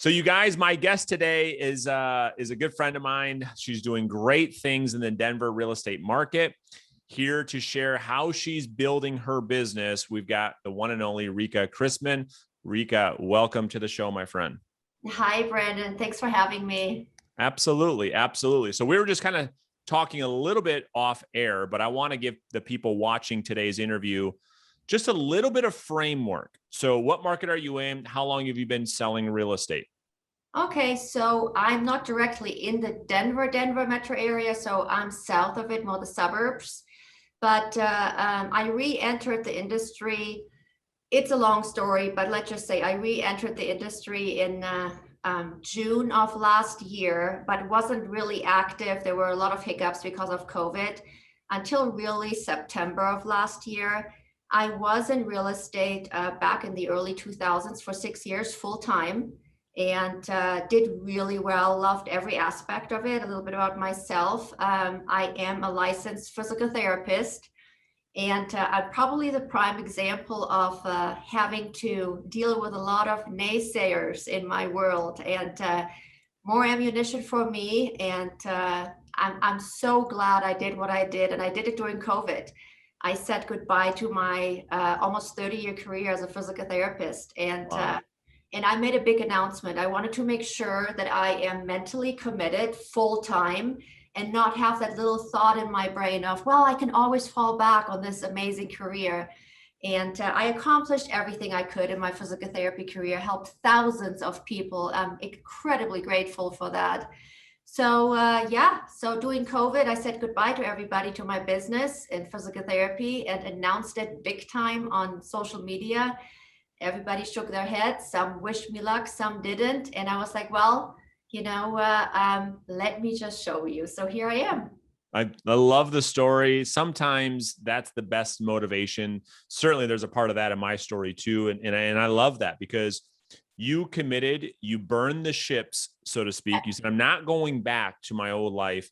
So you guys, my guest today is a good friend of mine. She's doing great things in the Denver real estate market. Here to share how she's building her business, we've got the one and only Rika Chrisman. Rika, welcome to the show, my friend. Hi, Brandon. Thanks for having me. Absolutely, absolutely. So we were just kind of talking a little bit off air, but I want to give the people watching today's interview just a little bit of framework. So what market are you in? How long have you been selling real estate? Okay, so I'm not directly in the Denver metro area, so I'm south of it, more the suburbs. But I re-entered the industry. It's a long story, but let's just say I re-entered the industry in June of last year, but wasn't really active. There were a lot of hiccups because of COVID until really September of last year. I was in real estate back in the early 2000s for 6 years full time and did really well, loved every aspect of it. A little bit about myself. I am a licensed physical therapist, and I'm probably the prime example of having to deal with a lot of naysayers in my world, and more ammunition for me. And I'm so glad I did what I did, and I did it during COVID. I said goodbye to my almost 30-year career as a physical therapist, Wow. and I made a big announcement. I wanted to make sure that I am mentally committed full time and not have that little thought in my brain of, well, I can always fall back on this amazing career. And I accomplished everything I could in my physical therapy career, helped thousands of people. I'm incredibly grateful for that. So so during COVID, I said goodbye to everybody, to my business in physical therapy, and announced it big time on social media. Everybody shook their heads. Some wished me luck, some didn't. And I was like, well, let me just show you. So here I am. I love the story. Sometimes that's the best motivation. Certainly there's a part of that in my story too. And I love that because you committed, you burned the ships, so to speak. You said, I'm not going back to my old life.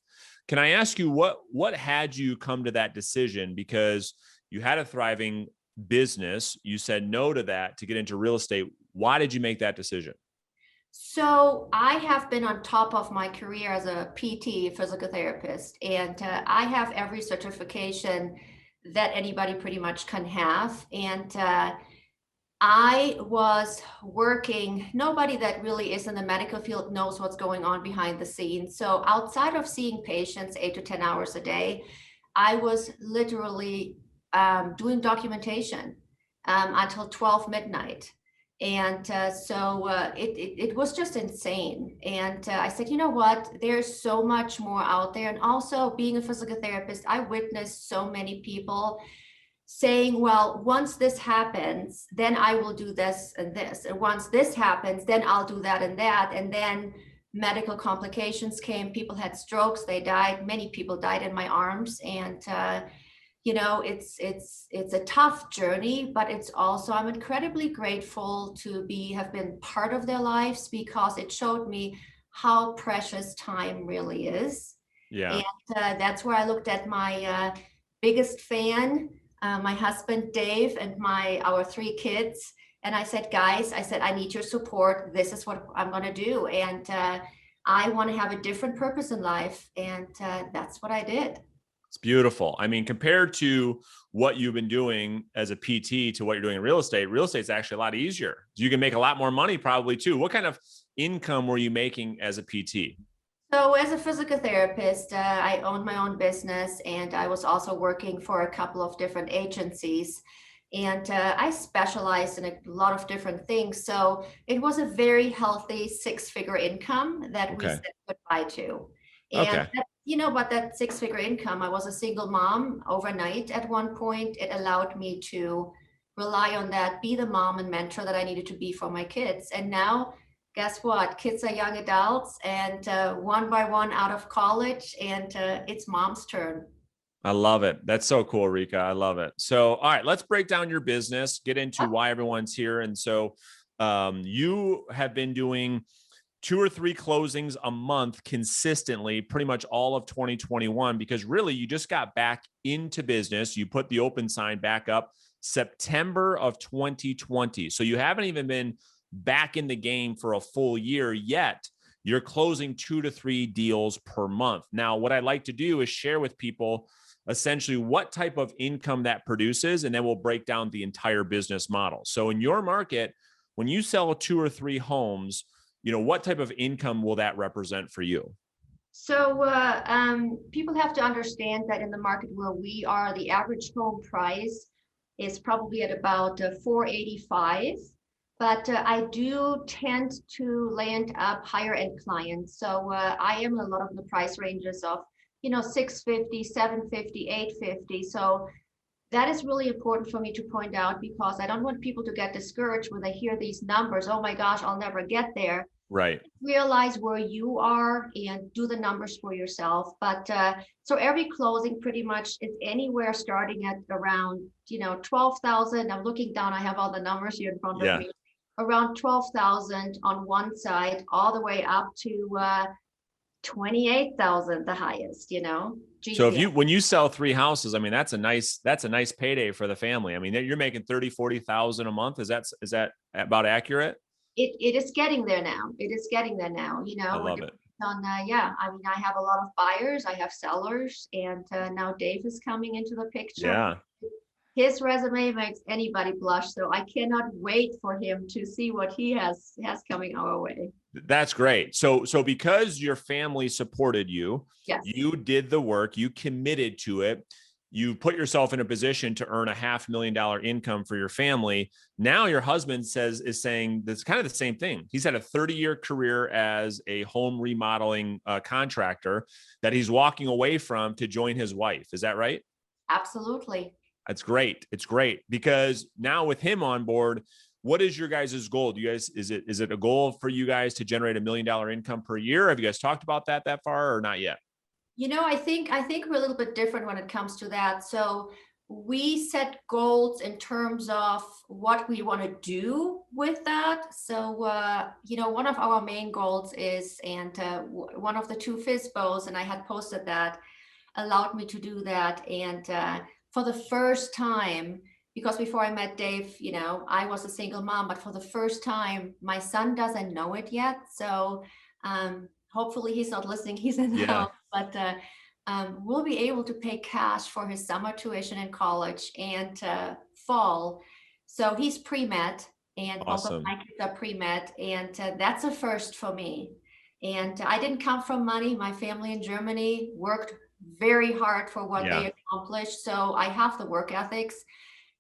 Can I ask you what had you come to that decision? Because you had a thriving business. You said no to that to get into real estate. Why did you make that decision? So I have been on top of my career as a PT, physical therapist, and I have every certification that anybody pretty much can have. And I was working, nobody that really is in the medical field knows what's going on behind the scenes. So outside of seeing patients 8 to 10 hours a day, I was literally doing documentation until 12 midnight. And it was just insane. And I said, you know what? There's so much more out there. And also, being a physical therapist, I witnessed so many people saying, well, once this happens, then I will do this and this. And once this happens, then I'll do that and that. And then medical complications came. People had strokes. They died. Many people died in my arms. And it's a tough journey, but it's also, I'm incredibly grateful to have been part of their lives, because it showed me how precious time really is. Yeah. And that's where I looked at my biggest fan, my husband Dave, and our 3 kids, and I said, guys, I need your support. This is what I'm going to do, and I want to have a different purpose in life, and that's what I did. It's beautiful. I mean, compared to what you've been doing as a PT to what you're doing in real estate's actually a lot easier. You can make a lot more money probably too. What kind of income were you making as a PT? So as a physical therapist, I owned my own business, and I was also working for a couple of different agencies. And I specialized in a lot of different things. So it was a very healthy 6-figure income that we Okay. said goodbye to. And Okay. but that 6-figure income, I was a single mom overnight at one point. It allowed me to rely on that, be the mom and mentor that I needed to be for my kids. And now, guess what? Kids are young adults, and one by one out of college, and it's mom's turn. I love it. That's so cool, Rika. I love it. So, all right, let's break down your business, get into why everyone's here. And so, you have been doing 2 or 3 closings a month consistently, pretty much all of 2021, because really you just got back into business. You put the open sign back up September of 2020. So you haven't even been back in the game for a full year, yet you're closing 2 to 3 deals per month. Now, what I'd like to do is share with people essentially what type of income that produces, and then we'll break down the entire business model. So in your market, when you sell 2 or 3 homes, what type of income will that represent for you? So people have to understand that in the market where we are, the average home price is probably at about 485. But I do tend to land up higher end clients. So I am in a lot of the price ranges of, 650, 750, 850. So that is really important for me to point out, because I don't want people to get discouraged when they hear these numbers. Oh my gosh, I'll never get there. Right. Realize where you are and do the numbers for yourself. But so every closing pretty much is anywhere starting at around 12,000. I'm looking down, I have all the numbers here in front of me. Around 12,000 on one side, all the way up to 28,000, the highest. So when you sell 3 houses, I mean, that's a nice payday for the family. I mean, you're making 30, 40,000 a month. Is that about accurate? It is getting there now. It is getting there now. I love it. Yeah, I mean, I have a lot of buyers, I have sellers, and now Dave is coming into the picture. Yeah. His resume makes anybody blush, so I cannot wait for him to see what he has coming our way. That's great. So because your family supported you, yes, you did the work, you committed to it, you put yourself in a position to earn $500,000 income for your family. Now your husband is saying that's kind of the same thing. He's had a 30-year career as a home remodeling contractor that he's walking away from to join his wife. Is that right? Absolutely. That's great. It's great because now with him on board, what is your guys' goal? Do you guys, is it a goal for you guys to generate $1 million income per year? Have you guys talked about that far or not yet? I think we're a little bit different when it comes to that. So we set goals in terms of what we want to do with that. So, one of our main goals is, and one of the 2 FISBOs, and I had posted that, allowed me to do that. And for the first time, because before I met Dave, I was a single mom, but for the first time, my son doesn't know it yet. So hopefully he's not listening, he's in the house, but we'll be able to pay cash for his summer tuition in college and fall. So he's pre-med, and awesome. Both of my kids are pre-med, and that's a first for me. And I didn't come from money. My family in Germany worked very hard for what they accomplished. So I have the work ethics.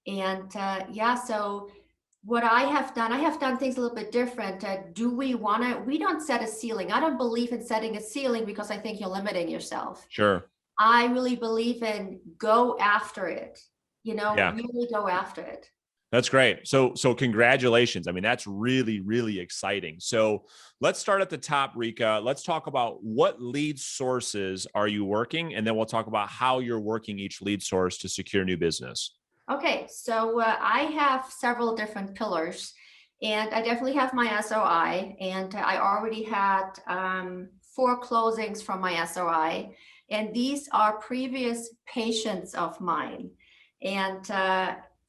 And so what I have done things a little bit different. We don't set a ceiling. I don't believe in setting a ceiling because I think you're limiting yourself. Sure. I really believe in go after it, really go after it. That's great. So congratulations. I mean, that's really, really exciting. So let's start at the top, Rika. Let's talk about what lead sources are you working? And then we'll talk about how you're working each lead source to secure new business. Okay, so I have several different pillars, and I definitely have my SOI, and I already had 4 closings from my SOI, and these are previous patients of mine. And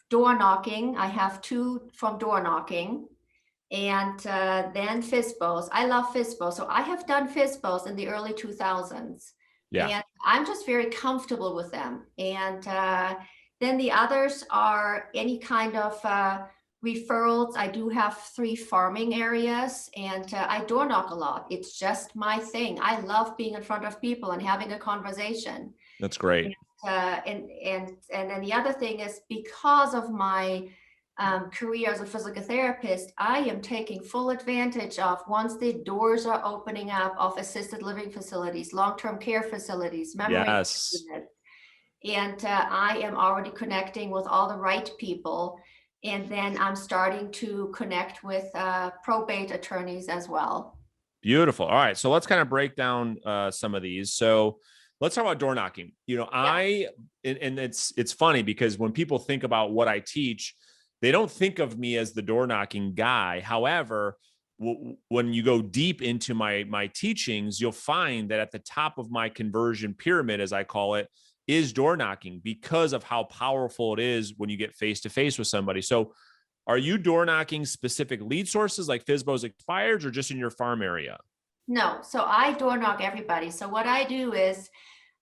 door knocking, I have 2 from door knocking, and then FISBOs. I love FISBOs, so I have done FISBOs in the early 2000s, and I'm just very comfortable with them. And then the others are any kind of referrals. I do have 3 farming areas, and I door knock a lot. It's just my thing. I love being in front of people and having a conversation. That's great. And then the other thing is, because of my career as a physical therapist, I am taking full advantage of, once the doors are opening up, of assisted living facilities, long-term care facilities, memory units. And I am already connecting with all the right people. And then I'm starting to connect with probate attorneys as well. Beautiful. All right. So let's kind of break down some of these. So let's talk about door knocking. And it's funny because when people think about what I teach, they don't think of me as the door knocking guy. However, when you go deep into my teachings, you'll find that at the top of my conversion pyramid, as I call it, is door knocking, because of how powerful it is when you get face to face with somebody. So Are you door knocking specific lead sources like FSBO's expireds or just in your farm area? No, so I door knock everybody. So what I do is,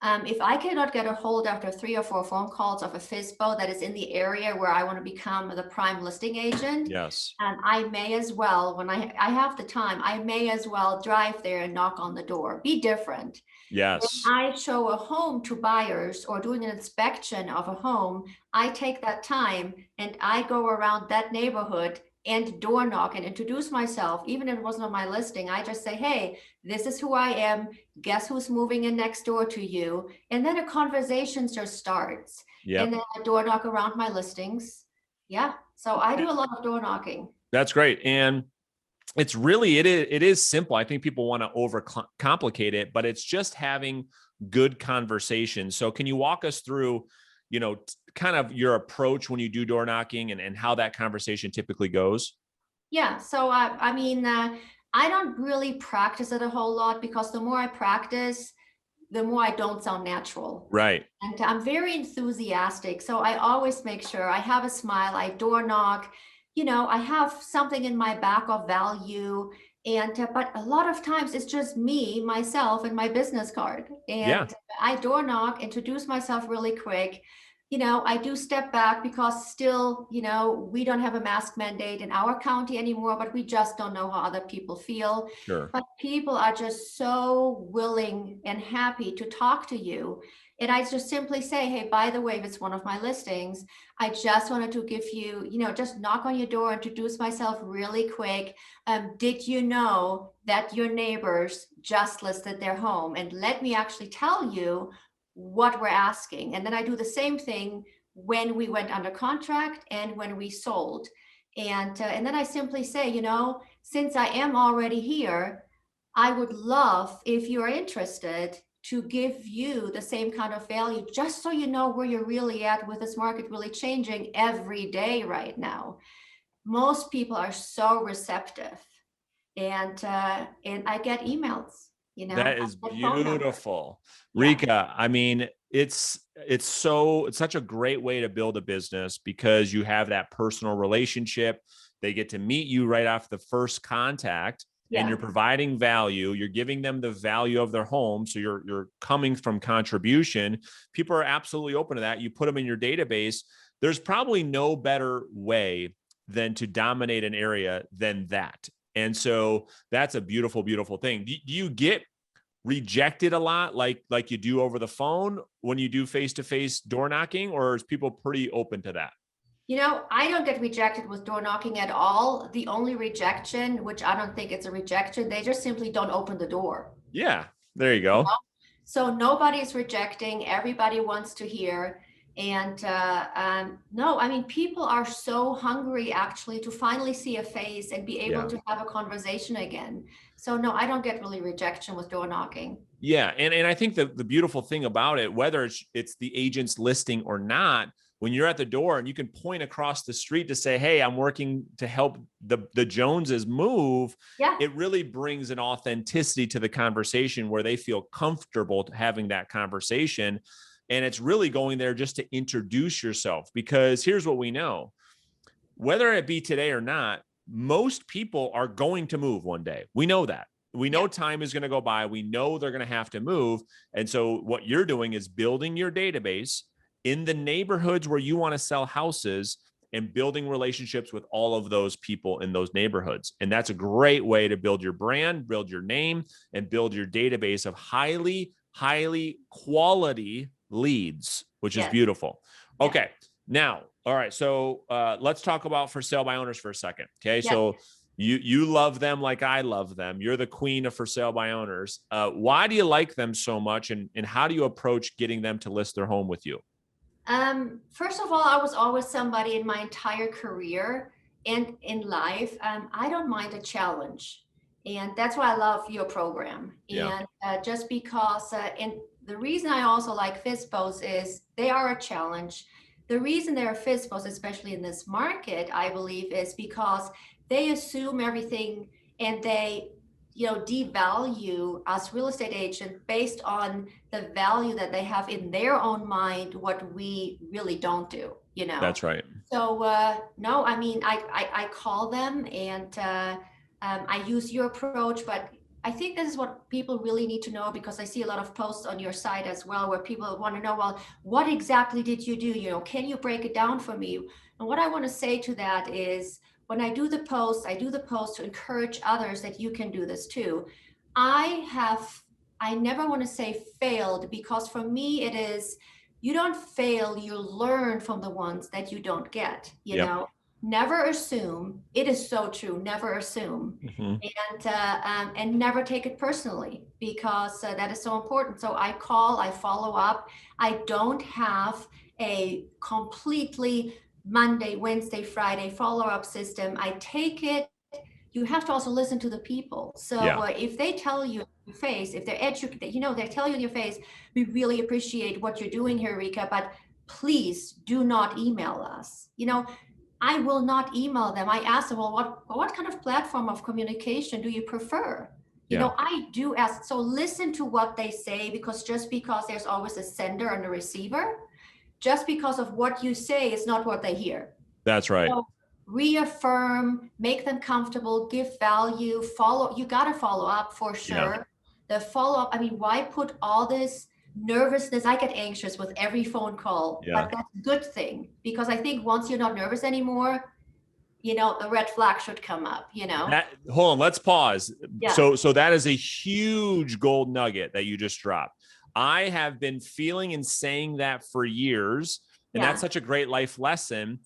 if I cannot get a hold after 3 or 4 phone calls of a FSBO that is in the area where I want to become the prime listing agent, Yes. I may as well, when I have the time, I may as well drive there and knock on the door. Be different. When Yes. I show a home to buyers or doing an inspection of a home, I take that time and I go around that neighborhood and door knock and introduce myself. Even if it wasn't on my listing, I just say, hey, this is who I am. Guess who's moving in next door to you? And then a conversation just starts. And Yep. then I door knock around my listings. Yeah. So I do a lot of door knocking. That's great. And it's really, it is simple. I think people want to overcomplicate it, but it's just having good conversation. So can you walk us through, kind of your approach when you do door knocking and how that conversation typically goes? Yeah. So I don't really practice it a whole lot because the more I practice, the more I don't sound natural. Right. And I'm very enthusiastic. So I always make sure I have a smile, I door knock, I have something in my back of value. And, but a lot of times it's just me, myself, and my business card. Yeah. And I door knock, introduce myself really quick. I do step back because still, we don't have a mask mandate in our county anymore, but we just don't know how other people feel. Sure. But people are just so willing and happy to talk to you. And I just simply say, hey, by the way, if it's one of my listings, I just wanted to give you, just knock on your door, introduce myself really quick. Did you know that your neighbors just listed their home? And let me actually tell you what we're asking. And then I do the same thing when we went under contract and when we sold. And then I simply say, since I am already here, I would love, if you're interested, to give you the same kind of value, just so you know where you're really at with this market really changing every day right now. Most people are so receptive, and I get emails. That is I get phone numbers. beautiful. Yeah. Rika, I mean, it's such a great way to build a business because you have that personal relationship. They get to meet you right off the first contact. Yeah. And you're providing value. You're giving them the value of their home. So you're coming from contribution. People are absolutely open to that. You put them in your database. There's probably no better way than to dominate an area than that. And so that's a beautiful, beautiful thing. Do you get rejected a lot like you do over the phone when you do face-to-face door knocking, or is people pretty open to that? I don't get rejected with door knocking at all. The only rejection, which I don't think it's a rejection, they just simply don't open the door. Yeah, there you go. So nobody's rejecting. Everybody wants to hear. And no, I mean, people are so hungry actually to finally see a face and be able to have a conversation again. So no, I don't get really rejection with door knocking. Yeah. And I think the beautiful thing about it, whether it's the agent's listing or not, when you're at the door and you can point across the street to say, hey, I'm working to help the Joneses move. Yeah. It really brings an authenticity to the conversation where they feel comfortable having that conversation. And it's really going there just to introduce yourself, because here's what we know, whether it be today or not, most people are going to move one day. We know that. We know time is going to go by. We know they're going to have to move. And so what you're doing is building your database in the neighborhoods where you want to sell houses and building relationships with all of those people in those neighborhoods. And that's a great way to build your brand, build your name, and build your database of highly, highly quality leads, which is beautiful. Okay. Now, all right. So let's talk about for sale by owners for a second. Okay. So you love them like I love them. You're the queen of for sale by owners. Why do you like them so much? And how do you approach getting them to list their home with you? First of all, I was always somebody in my entire career and in life. I don't mind a challenge. And that's why I love your program. And just because, and the reason I also like FSBOs is they are a challenge. The reason they're FSBOs, especially in this market, I believe, is because they assume everything and they, devalue us real estate agents based on the value that they have in their own mind, what we really don't do. That's right. So no, I mean, I call them and I use your approach, but I think this is what people really need to know, because I see a lot of posts on your site as well where people want to know, well, what exactly did you do? Can you break it down for me? And what I want to say to that is, when I do the post, I do the post to encourage others that you can do this too. I never want to say failed, because for me it is, you don't fail, you learn from the ones that you don't get, Yep. Never assume. It is so true. Never assume. And never take it personally, because that is so important. So I call, I follow up. I don't have a completely Monday, Wednesday, Friday follow-up system. I take it. You have to also listen to the people. So Yeah. if they tell you in your face, if they're educated, they tell you in your face, we really appreciate what you're doing here, Rika, but please do not email us. I will not email them. I ask them, well, what kind of platform of communication do you prefer? Yeah. I do ask. So listen to what they say, because just because there's always a sender and a receiver, just because of what you say is not what they hear. That's right. So reaffirm, make them comfortable, give value, you got to follow up for sure. Yeah. The follow up, I mean, why put all this nervousness? I get anxious with every phone call, but that's a good thing, because I think once you're not nervous anymore, the red flag should come up, Hold on, let's pause. Yeah. So that is a huge gold nugget that you just dropped. I have been feeling and saying that for years, and that's such a great life lesson.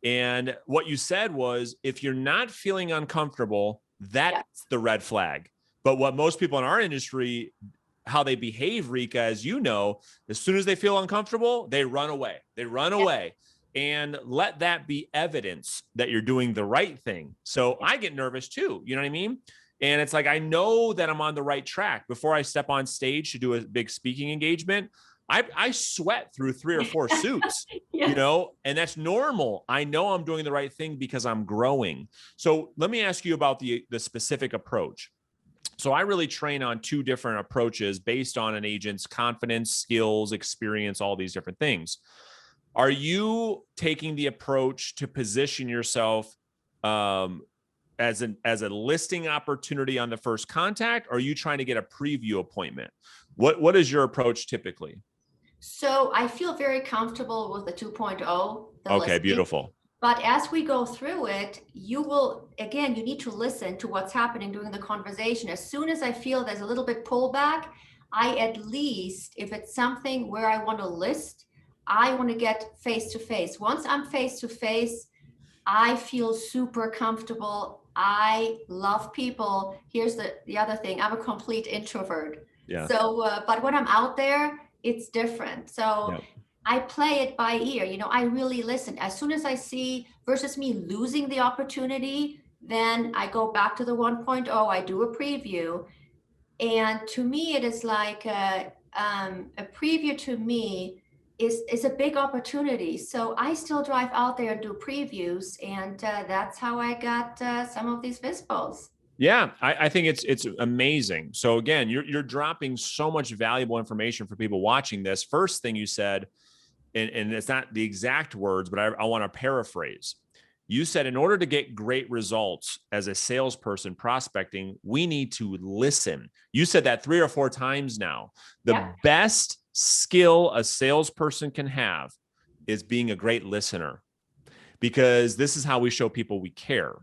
And what you said was, if you're not feeling uncomfortable, that's the red flag. But what most people in our industry, how they behave, Rika, as you know, as soon as they feel uncomfortable, they run away. And let that be evidence that you're doing the right thing. So I get nervous too. You know what I mean? And it's like, I know that I'm on the right track. Before I step on stage to do a big speaking engagement, I sweat through 3 or 4 suits, and that's normal. I know I'm doing the right thing because I'm growing. So let me ask you about the specific approach. So I really train on 2 different approaches based on an agent's confidence, skills, experience, all these different things. Are you taking the approach to position yourself as a listing opportunity on the first contact, or are you trying to get a preview appointment? What is your approach typically? So I feel very comfortable with the 2.0. Okay, listing. beautiful. But as we go through it, you need to listen to what's happening during the conversation. As soon as I feel there's a little bit pullback, I at least, if it's something where I want to list, I want to get face to face. Once I'm face to face, I feel super comfortable. I love people. Here's the other thing. I'm a complete introvert. Yeah. So, but when I'm out there, it's different. So I play it by ear. I really listen. As soon as I see, versus me losing the opportunity, then I go back to the 1.0. I do a preview. And to me, it is like a preview to me is a big opportunity. So I still drive out there and do previews. And that's how I got some of these VISPOs. Yeah, I think it's amazing. So again, you're dropping so much valuable information for people watching this. First thing you said, and it's not the exact words, but I want to paraphrase. You said, in order to get great results as a salesperson prospecting, we need to listen. You said that 3 or 4 times now. The best skill a salesperson can have is being a great listener, because this is how we show people we care.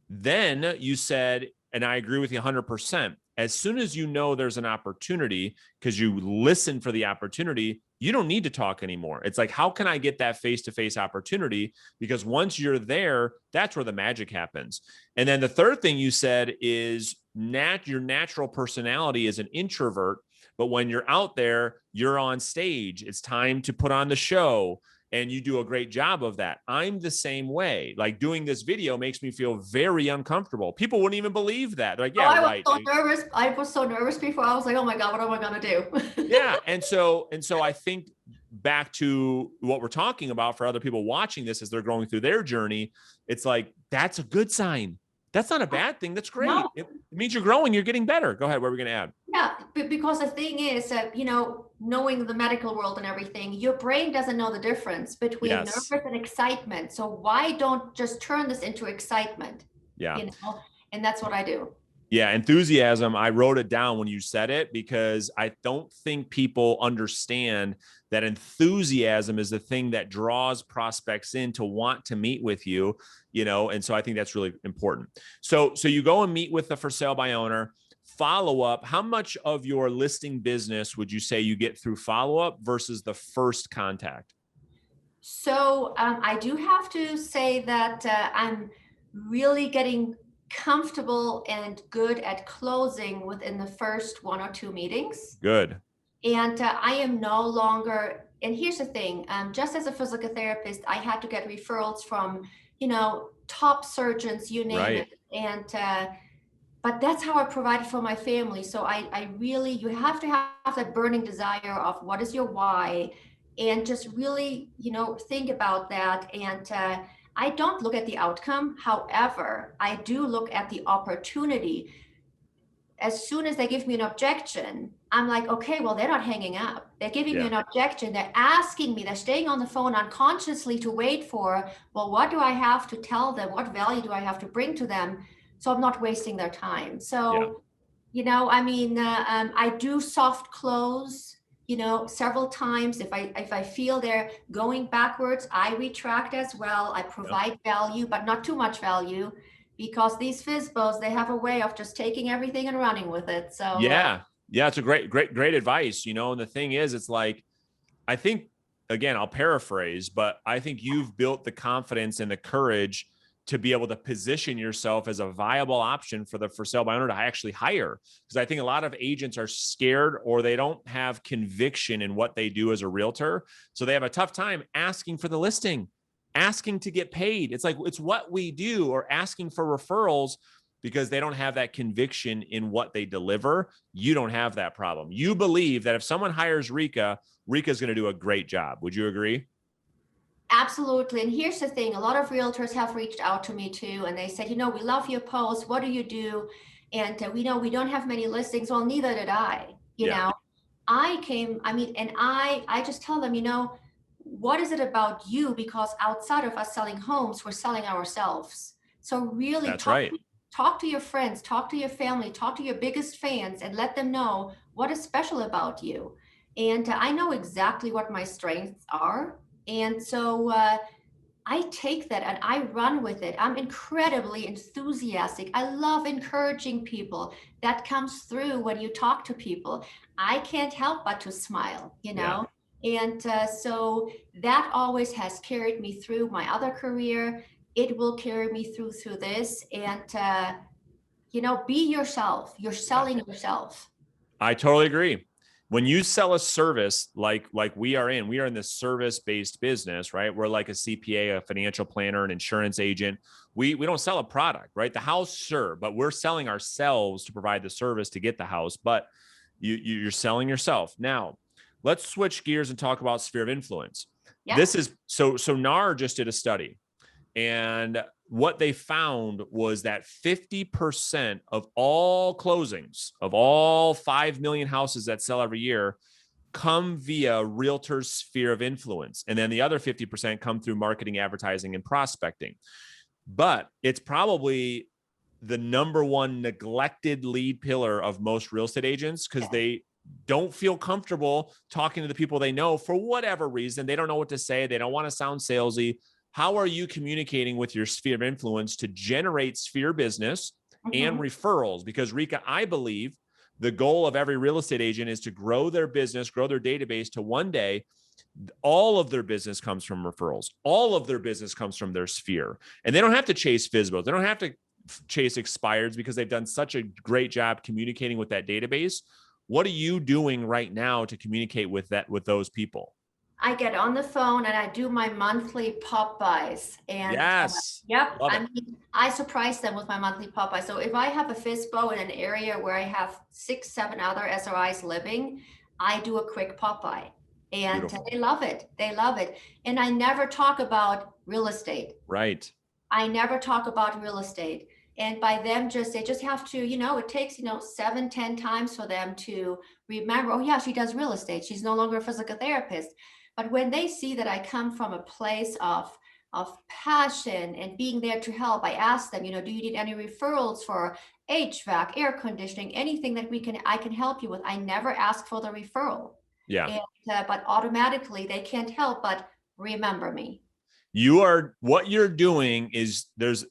Then you said, and I agree with you 100%, as soon as you know there's an opportunity, because you listen for the opportunity, you don't need to talk anymore. It's like, how can I get that face-to-face opportunity? Because once you're there, that's where the magic happens. And then the third thing you said is your natural personality is an introvert, but when you're out there, you're on stage. It's time to put on the show. And you do a great job of that. I'm the same way. Like, doing this video makes me feel very uncomfortable. People wouldn't even believe that. They're like, yeah, right. I was so nervous before. I was like, oh my God, what am I going to do? Yeah. And so I think back to what we're talking about for other people watching this as they're going through their journey, it's like, that's a good sign. That's not a bad thing. That's great. No. It means you're growing. You're getting better. Go ahead. What are we going to add? Yeah, because the thing is that, knowing the medical world and everything, your brain doesn't know the difference between Yes. nervous and excitement. So why don't just turn this into excitement? Yeah. And that's what I do. Yeah, enthusiasm. I wrote it down when you said it because I don't think people understand that enthusiasm is the thing that draws prospects in to want to meet with you, and so I think that's really important. So you go and meet with the for sale by owner, follow up. How much of your listing business would you say you get through follow up versus the first contact? So I do have to say that I'm really getting comfortable and good at closing within the first 1 or 2 meetings. Good. And I am no longer, and here's the thing, just as a physical therapist, I had to get referrals from, top surgeons, you name Right. it. And, but that's how I provided for my family. So I really, you have to have that burning desire of what is your why, and just really, think about that. And I don't look at the outcome. However, I do look at the opportunity. As soon as they give me an objection, I'm like, okay, well, they're not hanging up. They're giving me an objection. They're asking me, they're staying on the phone unconsciously to wait for, well, what do I have to tell them? What value do I have to bring to them? So I'm not wasting their time. So, I do soft close, several times. If I feel they're going backwards, I retract as well. I provide value, but not too much value, because these FISBOs, they have a way of just taking everything and running with it. So yeah, it's a great advice. And the thing is, it's like, I think, again, I'll paraphrase, but I think you've built the confidence and the courage to be able to position yourself as a viable option for the for sale by owner to actually hire. Because I think a lot of agents are scared, or they don't have conviction in what they do as a realtor. So they have a tough time asking for the listing, asking to get paid. It's like, it's what we do, or asking for referrals, because they don't have that conviction in what they deliver. You don't have that problem. You believe that if someone hires Rika, Rika's going to do a great job. Would you agree? absolutely. And here's the thing, a lot of realtors have reached out to me too, and they said, we love your posts. What do you do? And we know we don't have many listings. Well, neither did I. I just tell them, what is it about you? Because outside of us selling homes, we're selling ourselves. So really talk to your friends, talk to your family, talk to your biggest fans, and let them know what is special about you. And I know exactly what my strengths are. And so I take that and I run with it. I'm incredibly enthusiastic. I love encouraging people. That comes through when you talk to people. I can't help but to smile, And so that always has carried me through my other career. It will carry me through this. And, be yourself. You're selling yourself. I totally agree. When you sell a service like we are in this service-based business, right? We're like a CPA, a financial planner, an insurance agent. We don't sell a product, right? The house, sure, but we're selling ourselves to provide the service to get the house. But you're selling yourself. Now, let's switch gears and talk about sphere of influence. Yeah. This is so NAR just did a study, and what they found was that 50% of all closings of all 5 million houses that sell every year come via realtor's sphere of influence. And then the other 50% come through marketing, advertising, and prospecting. But it's probably the number one neglected lead pillar of most real estate agents, because they don't feel comfortable talking to the people they know for whatever reason. They don't know what to say. They don't want to sound salesy. How are you communicating with your sphere of influence to generate sphere business and referrals? Because Rika, I believe the goal of every real estate agent is to grow their business, grow their database to one day, all of their business comes from referrals. All of their business comes from their sphere. And they don't have to chase FISBOs. They don't have to chase expireds, because they've done such a great job communicating with that database. What are you doing right now to communicate with those people? I get on the phone and I do my monthly pop buys. And yes, I surprise them with my monthly pop buy. So if I have a FISBO in an area where I have 6, 7 other SRIs living, I do a quick pop buy, and beautiful. They love it. They love it. And I never talk about real estate. Right. I never talk about real estate. And by them they just have to, it takes, 7, 10 times for them to remember, oh yeah, she does real estate. She's no longer a physical therapist. But when they see that I come from a place of passion and being there to help, I ask them, do you need any referrals for HVAC, air conditioning, anything that I can help you with? I never ask for the referral. Yeah. And, but automatically they can't help but remember me. What you're doing is there's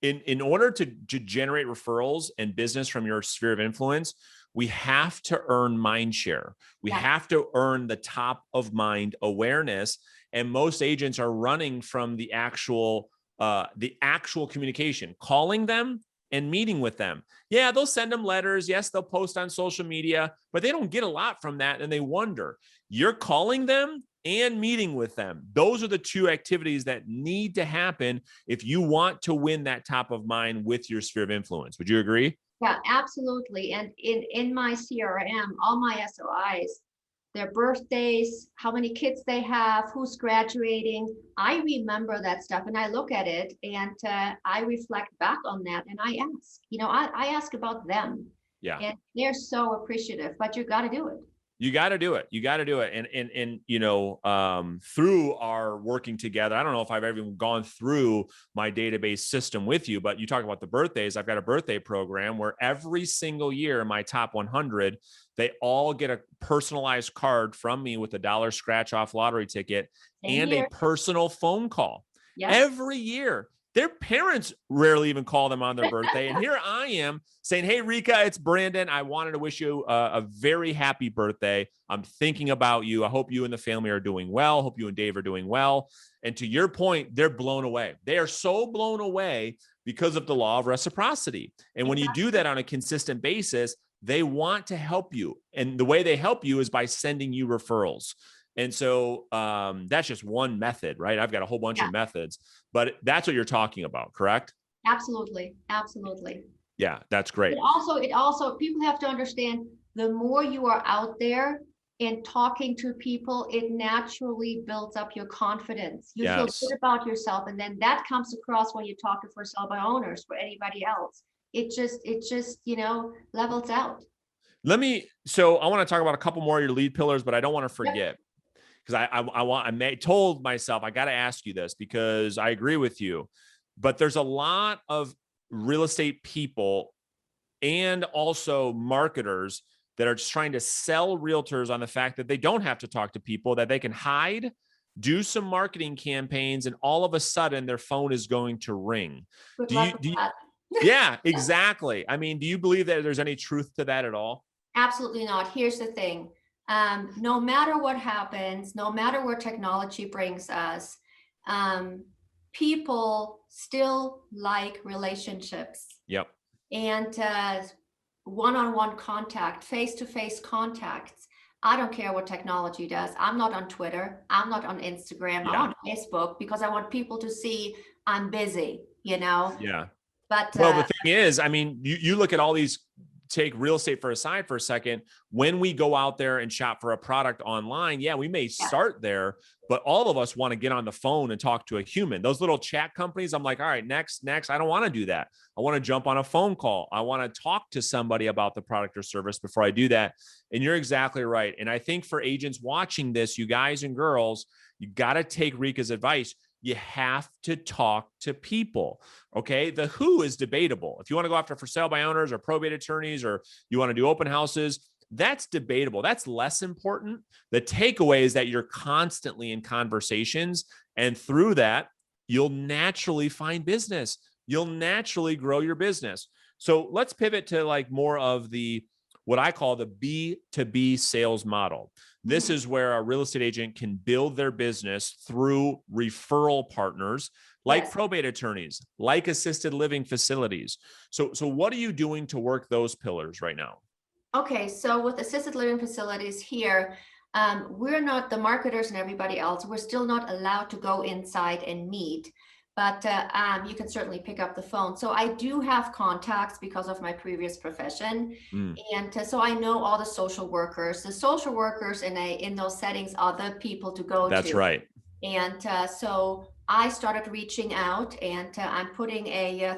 in order to generate referrals and business from your sphere of influence, we have to earn mind share. We have to earn the top of mind awareness. And most agents are running from the actual communication, calling them and meeting with them. Yeah, they'll send them letters. Yes, they'll post on social media, but they don't get a lot from that. And they wonder, you're calling them and meeting with them. Those are the two activities that need to happen if you want to win that top of mind with your sphere of influence. Would you agree? Yeah, absolutely. And in my CRM, all my SOIs, their birthdays, how many kids they have, who's graduating, I remember that stuff and I look at it and I reflect back on that and I ask, I ask about them. Yeah. And they're so appreciative, but you got to do it. You got to do it. You got to do it. And through our working together, I don't know if I've ever even gone through my database system with you, but you talk about the birthdays. I've got a birthday program where every single year, my top 100, they all get a personalized card from me with a $1 scratch off lottery ticket and a personal phone call. Yes. Every year. Their parents rarely even call them on their birthday. And here I am saying, hey, Rika, it's Brandon. I wanted to wish you a very happy birthday. I'm thinking about you. I hope you and the family are doing well. Hope you and Dave are doing well. And to your point, they're blown away. They are so blown away because of the law of reciprocity. And when you do that on a consistent basis, they want to help you. And the way they help you is by sending you referrals. And so that's just one method, right? I've got a whole bunch of methods, but that's what you're talking about, correct? Absolutely. Absolutely. Yeah, that's great. It also, people have to understand, the more you are out there and talking to people, it naturally builds up your confidence. You feel good about yourself. And then that comes across when you talk to for sale by owners, for anybody else. It just, levels out. So I want to talk about a couple more of your lead pillars, but I don't want to forget. Because I told myself, I got to ask you this because I agree with you, but there's a lot of real estate people and also marketers that are just trying to sell realtors on the fact that they don't have to talk to people, that they can hide, do some marketing campaigns, and all of a sudden their phone is going to ring. Yeah, exactly. I mean, do you believe that there's any truth to that at all? Absolutely not. Here's the thing. No matter what happens, no matter where technology brings us, people still like relationships. Yep. And one-on-one contact, face-to-face contacts. I don't care what technology does. I'm not on Twitter. I'm not on Instagram. I'm on Facebook because I want people to see I'm busy, Yeah. But well, the thing is, I mean, you look at all these, take real estate for a second. When we go out there and shop for a product online, we may start there, but all of us want to get on the phone and talk to a human. Those little chat companies, I'm like, all right, next. I don't want to do that. I want to jump on a phone call. I want to talk to somebody about the product or service before I do that. And you're exactly right. And I think for agents watching this, you guys and girls, you got to take Rika's advice. You have to talk to people. Okay. The who is debatable. If you want to go after for sale by owners or probate attorneys, or you want to do open houses, that's debatable. That's less important. The takeaway is that you're constantly in conversations, and through that, you'll naturally find business. You'll naturally grow your business. So let's pivot to like more of what I call the B2B sales model. This is where a real estate agent can build their business through referral partners, like probate attorneys, like assisted living facilities. So what are you doing to work those pillars right now? Okay, so with assisted living facilities here, we're not the marketers and everybody else. We're still not allowed to go inside and meet. But you can certainly pick up the phone. So I do have contacts because of my previous profession. And so I know all the social workers. The social workers in those settings are the people to go to. That's right. And so I started reaching out, and I'm putting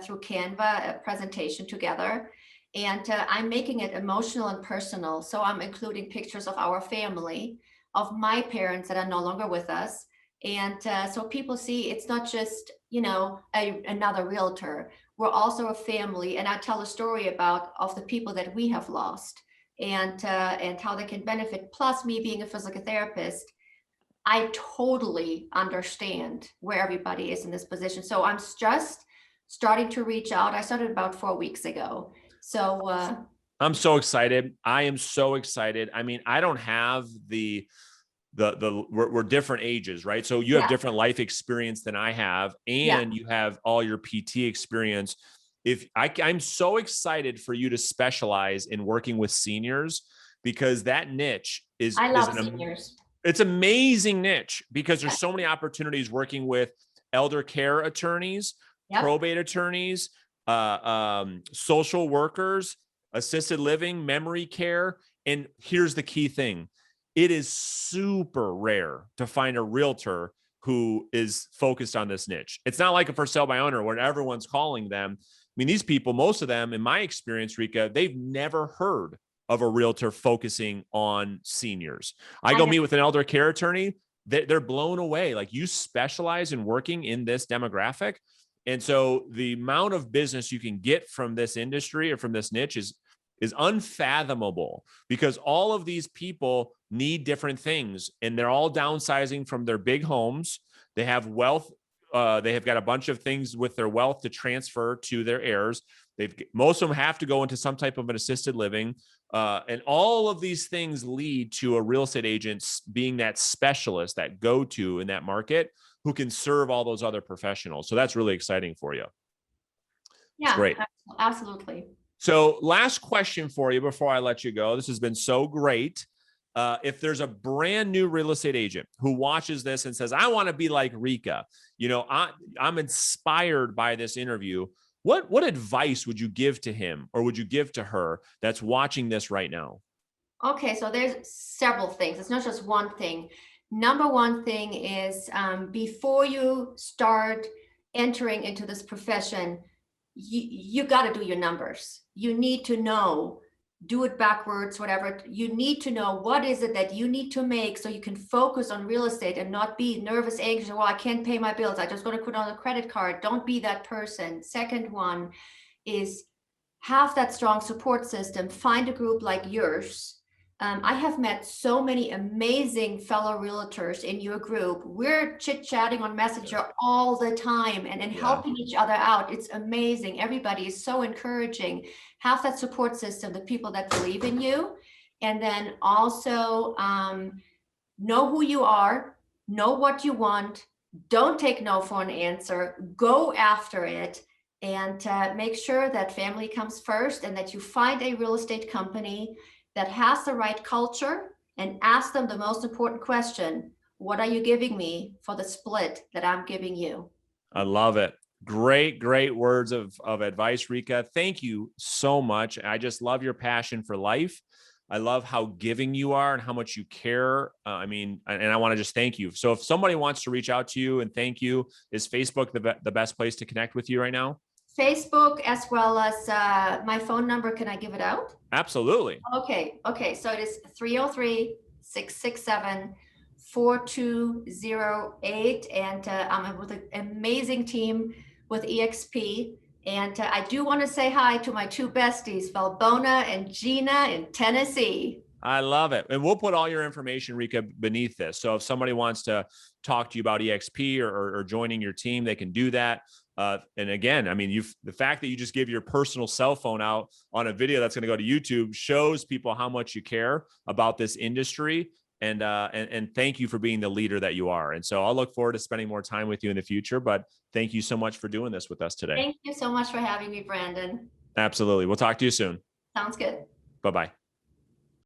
through Canva, a presentation together, and I'm making it emotional and personal. So I'm including pictures of our family, of my parents that are no longer with us. And so people see it's not just, another realtor. We're also a family. And I tell a story of the people that we have lost, and how they can benefit. Plus, me being a physical therapist, I totally understand where everybody is in this position. So I'm just starting to reach out. I started about 4 weeks ago. So I'm so excited. I am so excited. I mean, I don't have we're different ages, right? So you have yeah, different life experience than I have, yeah, and you have all your PT experience. I'm so excited for you to specialize in working with seniors, because that niche I love seniors. it's amazing niche, because Yeah. there's so many opportunities working with elder care attorneys, Yep. probate attorneys, social workers, assisted living, memory care. And here's the key thing: it is super rare to find a realtor who is focused on this niche. It's not like a for sale by owner where everyone's calling them. I mean, these people, most of them, in my experience, Rika, they've never heard of a realtor focusing on seniors. I I go know. meet with an elder care attorney. They're blown away. Like, you specialize in working in this demographic. And so the amount of business you can get from this industry or from this niche is unfathomable, because all of these people need different things, and they're all downsizing from their big homes. They have wealth. They have got a bunch of things with their wealth to transfer to their heirs. Most of them have to go into some type of an assisted living. And all of these things lead to a real estate agent being that specialist, that go-to in that market, who can serve all those other professionals. So that's really exciting for you. It's Yeah, great. absolutely. So last question for you before I let you go. This has been so great. If there's a brand new real estate agent who watches this and says, I want to be like Rika, I'm inspired by this interview, what advice would you give to him, or would you give to her, that's watching this right now? Okay, so there's several things. It's not just one thing. Number one thing is, before you start entering into this profession, you got to do your numbers. You need to know, do it backwards, whatever. You need to know what is it that you need to make so you can focus on real estate and not be nervous, anxious. Well, I can't pay my bills. I just going to put on a credit card. Don't be that person. Second one is, have that strong support system. Find a group like yours. I have met so many amazing fellow realtors in your group. We're chit-chatting on Messenger all the time, and helping each other out. It's amazing. Everybody is so encouraging. Have that support system, the people that believe in you. And then also know who you are, know what you want. Don't take no for an answer. Go after it, and make sure that family comes first, and that you find a real estate company that has the right culture, and ask them the most important question: what are you giving me for the split that I'm giving you? I love it. Great words of advice, Rika. Thank you so much. I just love your passion for life. I love how giving you are and how much you care. And I want to just thank you. So if somebody wants to reach out to you and thank you, is Facebook the best place to connect with you right now? Facebook, as well as my phone number. Can I give it out? Absolutely. Okay. So it is 303-667-4208. And I'm with an amazing team with EXP. And I do want to say hi to my two besties, Valbona and Gina in Tennessee. I love it. And we'll put all your information, Rika, beneath this. So if somebody wants to talk to you about EXP or joining your team, they can do that. And again, I mean, the fact that you just give your personal cell phone out on a video that's going to go to YouTube shows people how much you care about this industry. And thank you for being the leader that you are. And so I'll look forward to spending more time with you in the future. But thank you so much for doing this with us today. Thank you so much for having me, Brandon. Absolutely. We'll talk to you soon. Sounds good. Bye-bye.